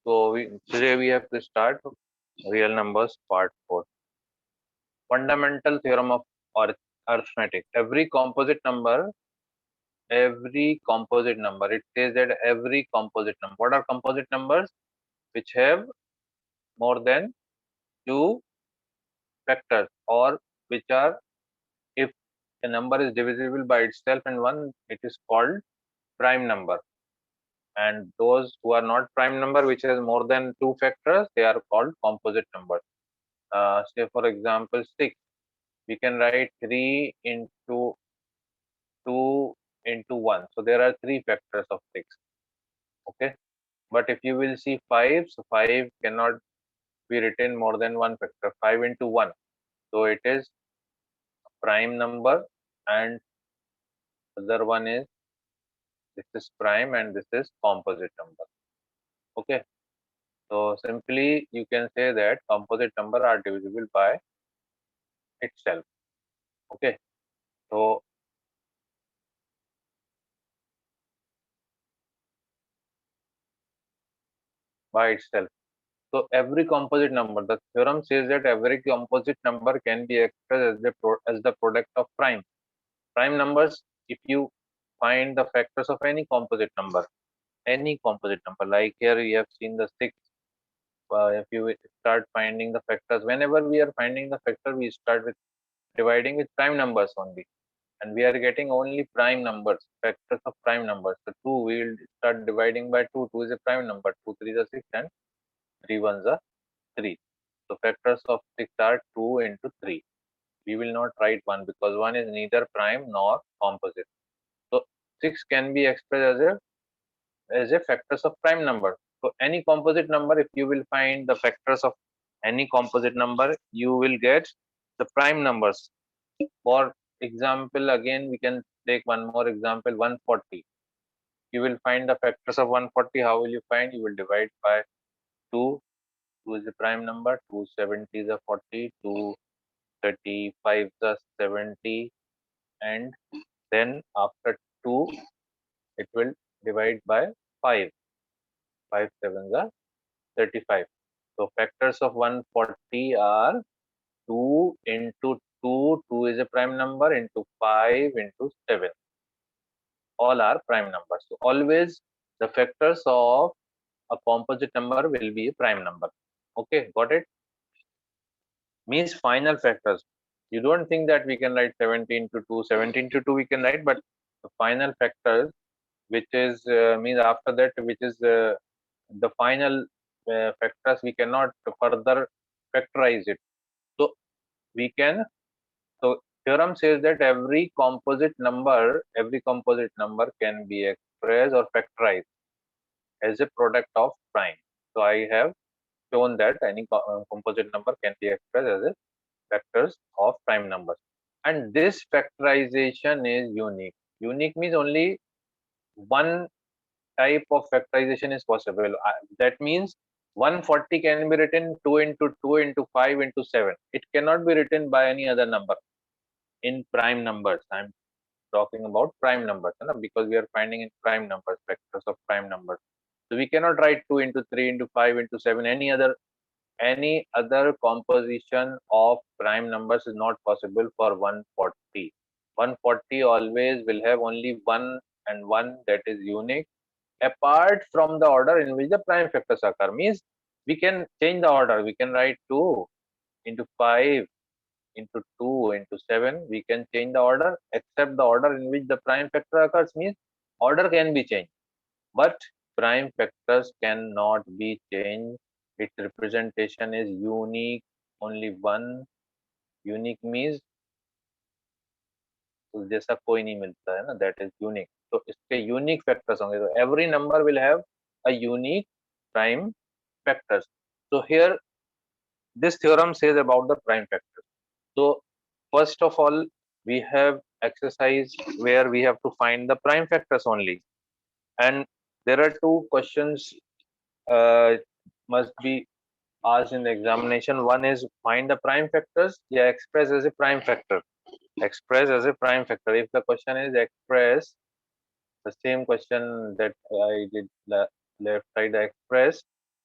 So today we have to start real numbers part 4. Fundamental theorem of arithmetic. It says that every composite number. What are composite numbers? Which have more than two factors, or which are, if a number is divisible by itself and one, it is called prime number. And those who are not prime number, which has more than two factors, they are called composite numbers. Say for example 6, we can write 3 into 2 into 1. So there are three factors of 6. Okay. But if you will see 5, so 5 cannot be written more than one factor. 5 into 1. So it is prime number, and other one is, this is prime and this is composite number. Okay. So simply you can say that composite number are divisible by itself. Okay. So by itself. So every composite number, the theorem says that every composite number can be expressed as the product of prime. Prime numbers, if you find the factors of any composite number, like here we have seen the 6. If you start finding the factors, whenever we are finding the factor, we start with dividing with prime numbers only. And we are getting only prime numbers, factors of prime numbers. So 2, we will start dividing by 2. 2 is a prime number. 2 3 is 6 and 3 1 is 3. So factors of 6 are 2 into 3. We will not write 1 because 1 is neither prime nor composite. So 6 can be expressed as a factors of prime number. So any composite number, if you will find the factors of any composite number, you will get the prime numbers. For example, again we can take one more example, 140. You will find the factors of 140. How will you find? You will divide by 2. 2 is a prime number. 270 is a 40. 235 is a 70. And then after 2, it will divide by 5. 5 7 is 35. So factors of 140 are 2 into 2. 2 is a prime number, into 5 into 7. All are prime numbers. So always the factors of a composite number will be a prime number. Okay, got it? Means final factors. You don't think that we can write 17 to 2. 17 to 2 we can write, but the final factors, which is means after that, which is the final factors, we cannot further factorize it. So we can. So theorem says that every composite number can be expressed or factorized as a product of prime. So I have shown that any composite number can be expressed as a factors of prime numbers. And this factorization is unique. Unique means only one type of factorization is possible. That means 140 can be written 2 into 2 into 5 into 7. It cannot be written by any other number in prime numbers. I'm talking about prime numbers, because we are finding in prime numbers, factors of prime numbers. So we cannot write 2 into 3 into 5 into 7. Any other composition of prime numbers is not possible for 140. 140 always will have only one and one, that is unique, apart from the order in which the prime factors occur. Means we can change the order. We can write 2 into 5 into 2 into 7. We can change the order, except the order in which the prime factor occurs. Means order can be changed, but prime factors cannot be changed. Its representation is unique, only one. Unique means जैसा कोई नहीं मिलता है ना, that is unique. So इसके unique factors होंगे. So every number will have a unique prime factors. So here this theorem says about the prime factors. So first of all, we have exercise where we have to find the prime factors only, and there are two questions must be asked in the examination. One is find the prime factors, yeah, express as a prime factor. Express as a prime factor. If the question is express, the same question that I did left side, express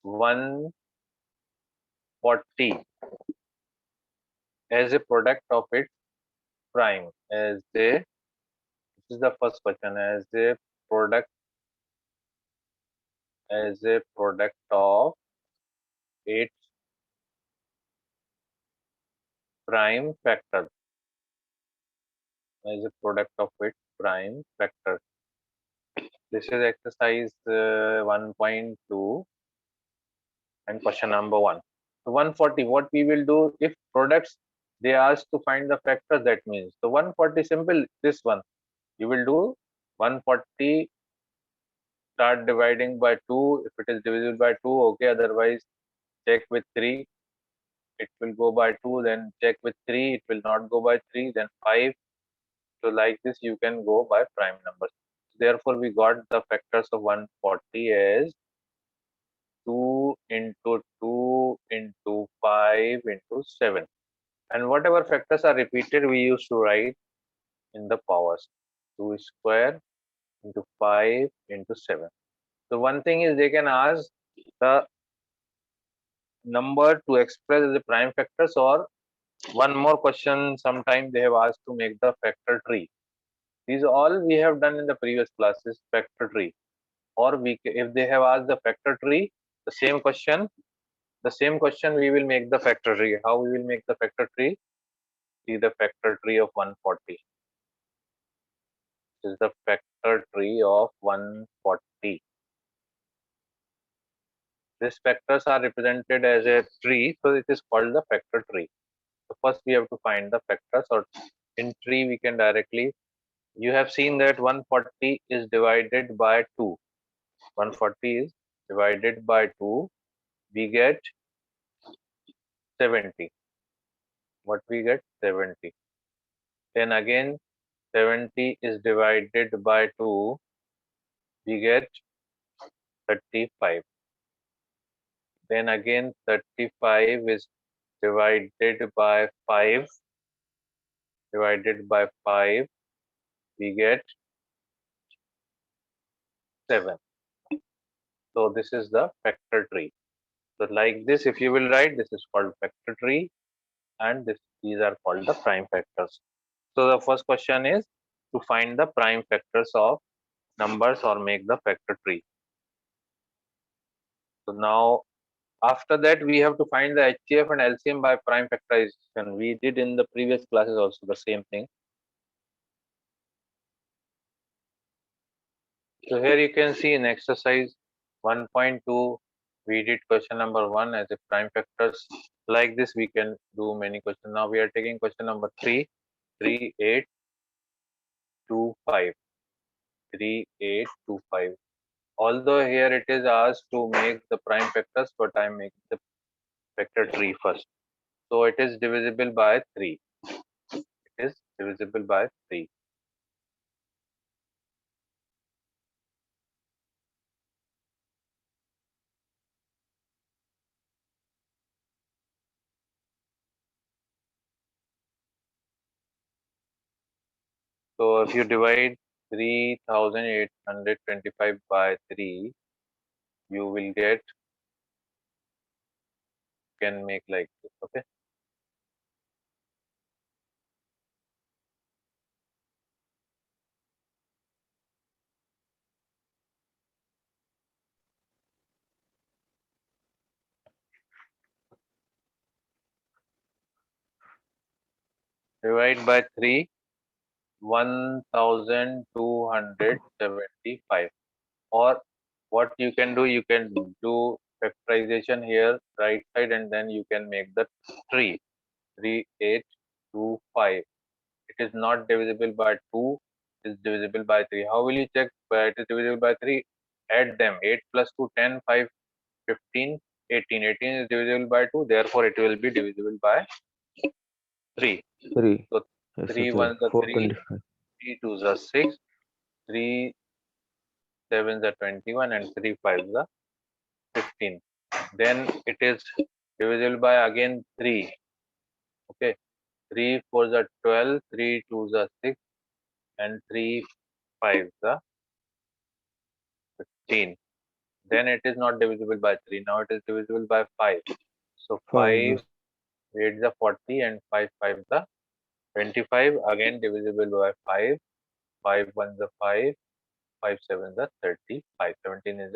140 as a product of its prime, this is the first question, product as a product of its prime factor, as a product of its prime factor. This is exercise 1.2 and question number 1. So 140, what we will do if products they ask to find the factors, that means so 140 simple, this one you will do 140, start dividing by 2, if it is divisible by 2, okay, otherwise check with 3, it will go by 2, then check with 3, it will not go by 3, then 5. So like this you can go by prime numbers. Therefore we got the factors of 140 as 2 into 2 into 5 into 7, and whatever factors are repeated we used to write in the powers, 2 square into 5 into 7. So one thing is they can ask the number to express as a prime factors, or one more question sometime they have asked to make the factor tree. These all we have done in the previous classes, factor tree, or if they have asked the factor tree, the same question we will make the factor tree. How we will make the factor tree? See the factor tree of 140. This is the factor tree of 140. These factors are represented as a tree, so it is called the factor tree. So first we have to find the factors, or in tree we can directly, you have seen that 140 is divided by 2. 140 is divided by 2, we get 70. What we get? 70. Then again 70 is divided by 2, we get 35. Then again 35 is divided by 5, we get 7. So this is the factor tree. So like this, if you will write, this is called factor tree, and these are called the prime factors. So the first question is to find the prime factors of numbers or make the factor tree. So now after that we have to find the HCF and LCM by prime factorization. We did in the previous classes also the same thing. So here you can see in exercise 1.2 we did question number 1 as a prime factors. Like this we can do many questions. Now we are taking question number 3, 3, 8, 2, 5. 3, 8, 2, 5. Although here it is asked to make the prime factors, but I am making the factor tree first. So it is divisible by 3. It is divisible by 3. So if you divide 3825 by 3, you will get, can make like this, okay? Divide by 3, 1275. Or what you can do factorization here, right side, and then you can make the tree. 3, 8, 2, 5. It is not divisible by 2, it is divisible by 3. How will you check it is divisible by 3? Add them. 8 plus 2, 10, 5, 15, 18. 18 is divisible by 2, therefore it will be divisible by 3. 3. So Yes, 3 sir. 1s are 3, 425. 3 2s are 6, 3 7s are 21, and 3 5s are 15. Then it is divisible by again 3. Okay. 3 4s are 12, 3 2s are 6, and 3 5s are 15. Then it is not divisible by 3. Now it is divisible by 5. So 5 5. 8 is 40 and 5 5 is 25. Again divisible by 5. 5 1 is 5. 5 7 is 35. 17 is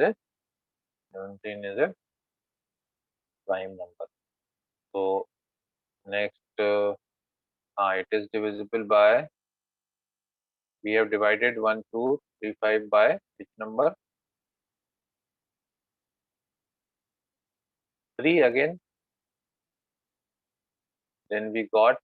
a prime number. So next, it is divisible by, we have divided 1 2 3 5 by which number? 3 again. Then we got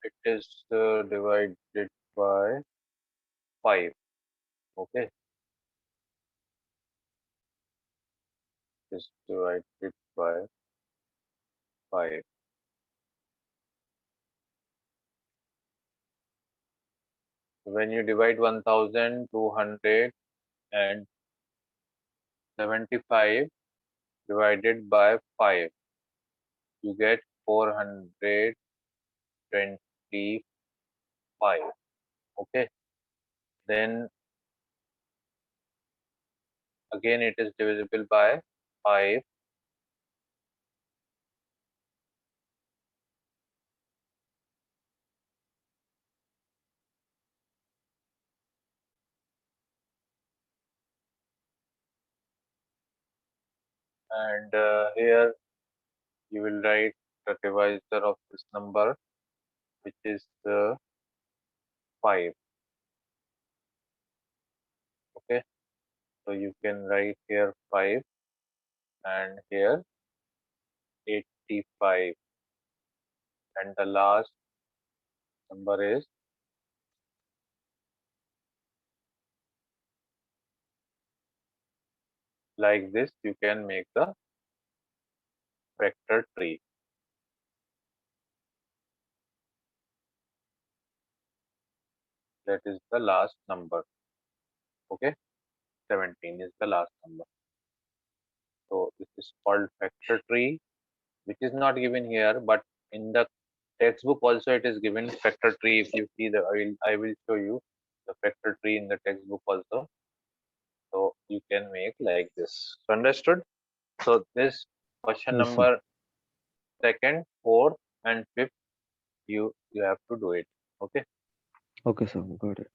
it is divided by 5. Okay, is divided by 5. When you divide 1275 divided by 5, you get 425. Okay, then again it is divisible by 5. And here you will write the divisor of this number, which is 5. Okay, so you can write here 5 and here 85, and the last number is like this. You can make the vector tree. That is the last number. Okay, 17 is the last number. So this is called factor tree, which is not given here, but in the textbook also it is given factor tree. If you see the, I will show you the factor tree in the textbook also. So you can make like this. So understood? So this question Yes, sir. number second, fourth, and fifth, you have to do it. Okay. Okay, sir. Got it.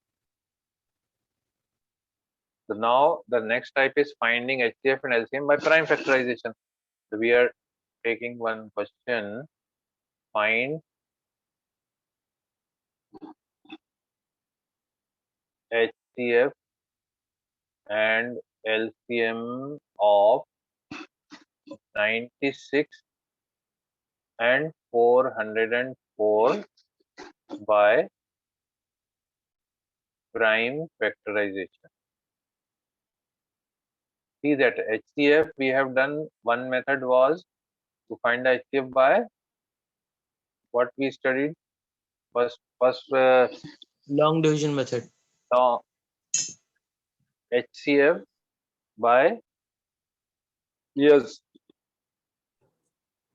So now the next type is finding HCF and LCM by prime factorization. So we are taking one question. Find HCF and LCM of 96 and 404 by prime factorization. See that HCF we have done, one method was to find the HCF by what we studied first Long division method. HCF by, yes,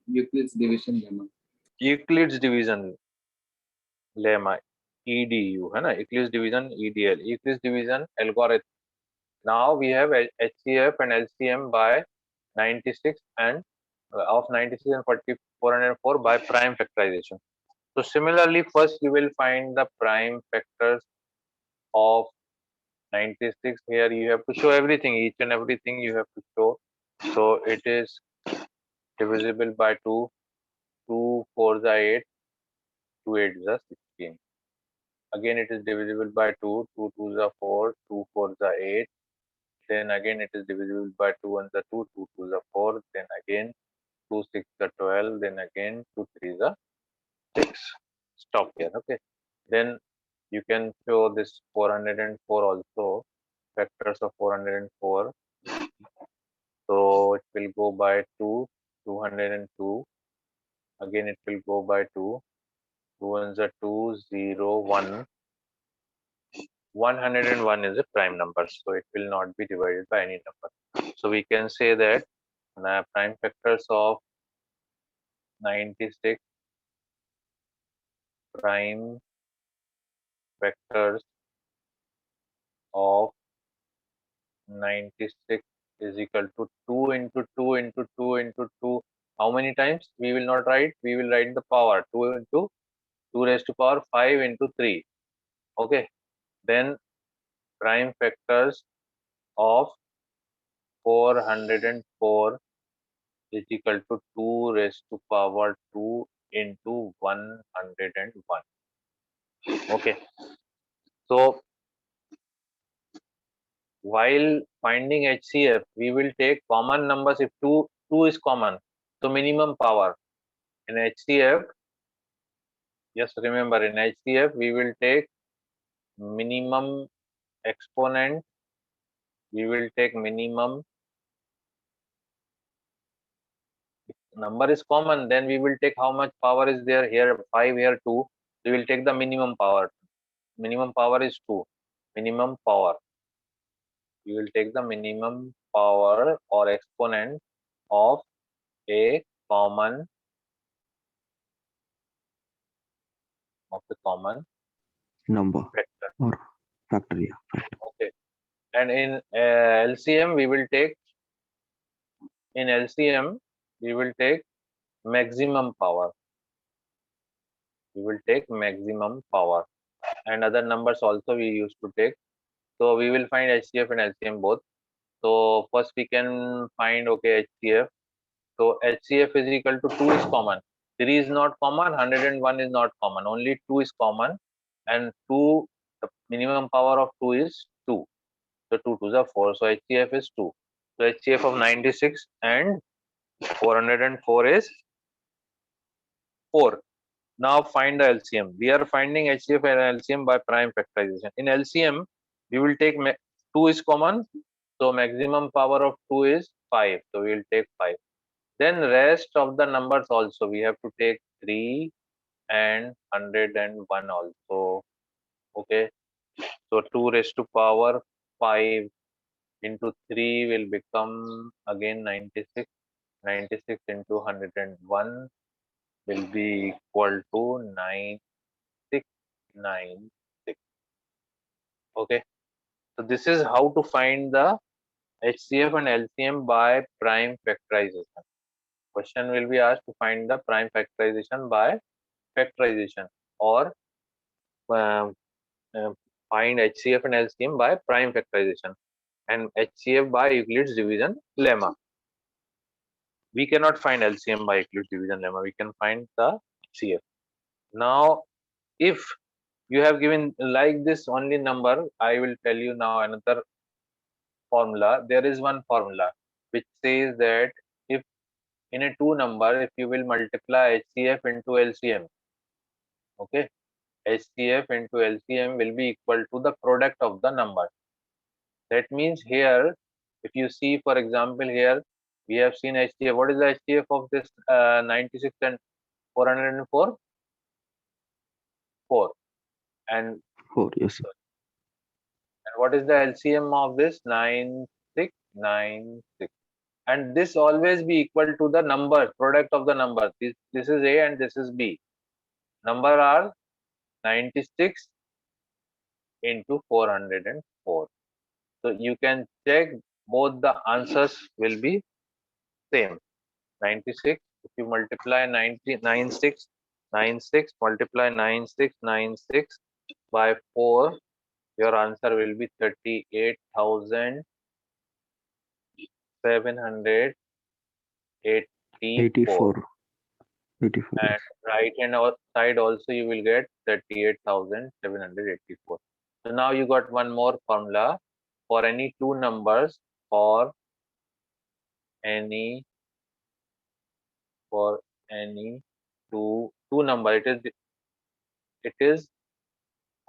Euclid's division lemma. Euclid's division lemma, EDU है ना, Euclid's division EDL, Euclid's division algorithm. Now we have HCF and LCM by 96 and of 96 and 404 by prime factorization. So similarly, first you will find the prime factors of 96. Here you have to show everything, each and everything you have to show. So it is divisible by 2, 2 4 is 8, 2 8 is 16. Again it is divisible by 2, 2 2 is 4, 2 4 is 8. Then again it is divisible by 2 1 is 2, 2 2 is 4. Then again 2 6 is 12. Then again 2 3 is 6. Stop here. Okay. Then you can show this 404 also, factors of 404. So it will go by 2, 202. Again it will go by 2. 2 ones are 2, 0, 1. 101 is a prime number, so it will not be divided by any number. So we can say that prime factors of 96, prime factors of 96 is equal to 2 into 2 into 2 into 2. How many times? We will not write, we will write the power 2 into 2 raised to power 5 into 3. Okay, then prime factors of 404 is equal to 2 raised to power 2 into 101. Okay, so while finding HCF, we will take common numbers. If 2 is common, so minimum power. In HCF, just remember, in HCF, we will take minimum exponent. We will take minimum. If number is common, then we will take how much power is there here, 5, here 2. We will take the minimum power. Minimum power is 2. Minimum power. We will take the minimum power or exponent of a common Number factor. or factor, yeah. Factor. Okay. And in LCM, we will take maximum power. We will take maximum power. And other numbers also we used to take. So we will find HCF and LCM both. So first we can find, okay, HCF. So HCF is equal to 2 is common. 3 is not common, 101 is not common. Only 2 is common. And 2, the minimum power of 2 is 2. So 2 2s are 4. So HCF is 2. So HCF of 96 and 404 is 4. Now find the LCM. We are finding HCF and LCM by prime factorization. In LCM, we will take 2 is common. So maximum power of 2 is 5. So we will take 5. Then rest of the numbers also we have to take 3 and 101 also. Okay. So 2 raised to power 5 into 3 will become again 96. 96 into 101 will be equal to 9696. Okay. So this is how to find the HCF and LCM by prime factorization. Question will be asked to find the prime factorization by factorization, or uh, find HCF and LCM by prime factorization, and HCF by Euclid's division lemma. We cannot find LCM by Euclid's division lemma. We can find the HCF. Now, if you have given like this only number, I will tell you now another formula. There is one formula which says that if in a two number, if you will multiply HCF into LCM, okay, HCF into LCM will be equal to the product of the number. That means here, if you see, for example, here we have seen HCF. What is the HCF of this 96 and 404? 4. And 4, yes. what is the LCM of this? 9696. And this always be equal to the number, product of the number. This is A and this is B. Number are 96 into 404. So you can check, both the answers will be same. 96, if you multiply 96 multiply 9696 by 4, your answer will be 38,784. 84. 84. And right hand side also you will get 38,784. So now you got one more formula for any two numbers, for any two number. It is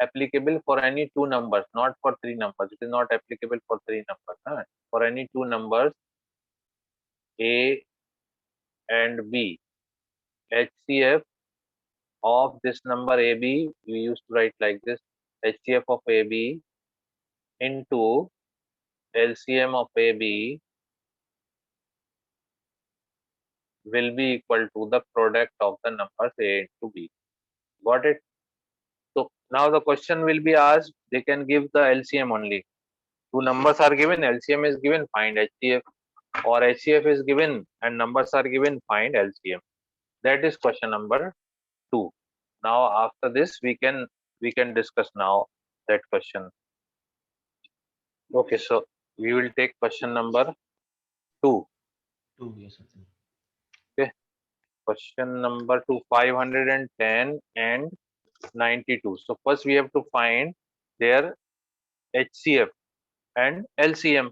applicable for any two numbers, not for three numbers. It is not applicable for three numbers. Huh? For any two numbers A and B, HCF of this number AB, we used to write like this: HCF of AB into LCM of AB will be equal to the product of the numbers A into B. Got it? So now the question will be asked, they can give the LCM only. Two numbers are given, LCM is given, find HCF, or HCF is given and numbers are given, find LCM. That is question number 2. Now after this we can discuss now that question. Okay, so we will take question number 2. 2, yes, sir. Okay, question number 2, 510 and 92. So first we have to find their HCF and LCM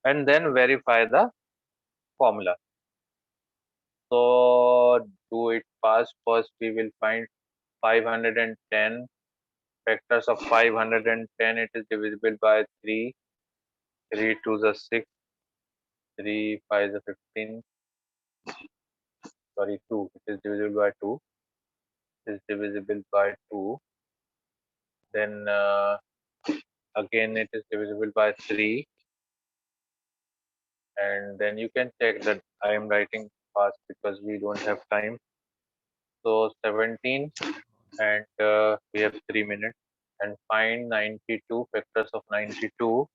and then verify the formula. So do it fast. First we will find 510. Factors of 510, it is divisible by 3. 3 to the 6. 3 5 is 15. Sorry, 2. It is divisible by 2. It is divisible by 2. Then again it is divisible by 3. And then you can check that I am writing fast because we don't have time. So 17 and we have 3 minutes. And find 92. Factors of 92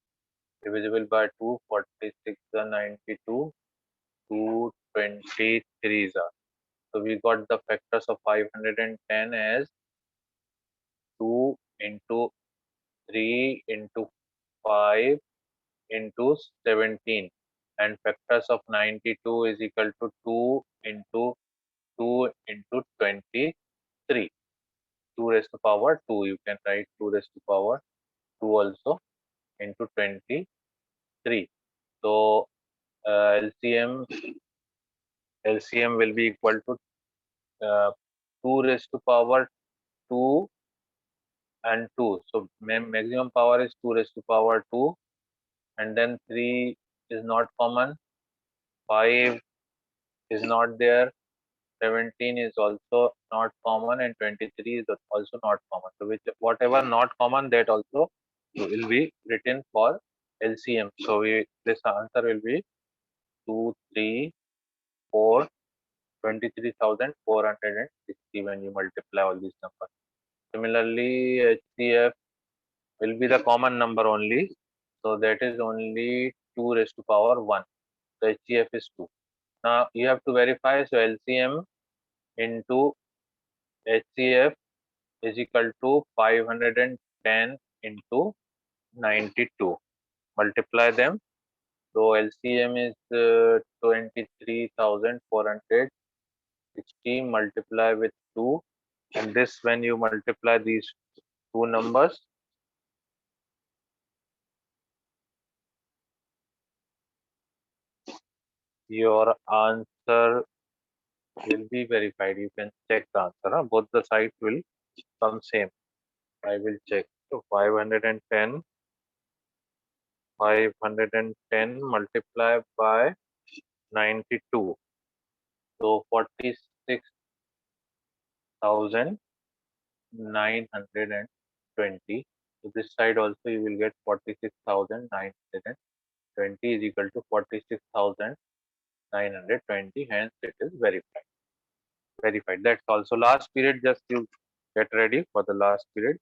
divisible by 2. 46 and 92. 223 are. So we got the factors of 510 as 2 into 3 into 5 into 17, and factors of 92 is equal to 2 into 2 into 23. 2 raised to power 2, you can write 2 raised to power 2 also into 23. So LCM will be equal to 2 raised to power 2 and 2. So maximum power is 2 raised to power 2, and then 3 is not common, 5 is not there, 17 is also not common, and 23 is also not common. So whatever not common, that also will be written for LCM. So this answer will be 2, 3, 4, 23,460 when you multiply all these numbers. Similarly, HCF will be the common number only. So that is only 2 raised to power 1. So HCF is 2. Now you have to verify. So LCM into HCF is equal to 510 into 92. Multiply them. So LCM is 23,460 multiply with 2. And this, when you multiply these two numbers, your answer will be verified. You can check the answer. Huh? Both the sides will come same. I will check. So 510 multiplied by 92. So 46,920. So this side also you will get 46,920 is equal to 46,920. Hence it is verified. That's also last period. Just you get ready for the last period.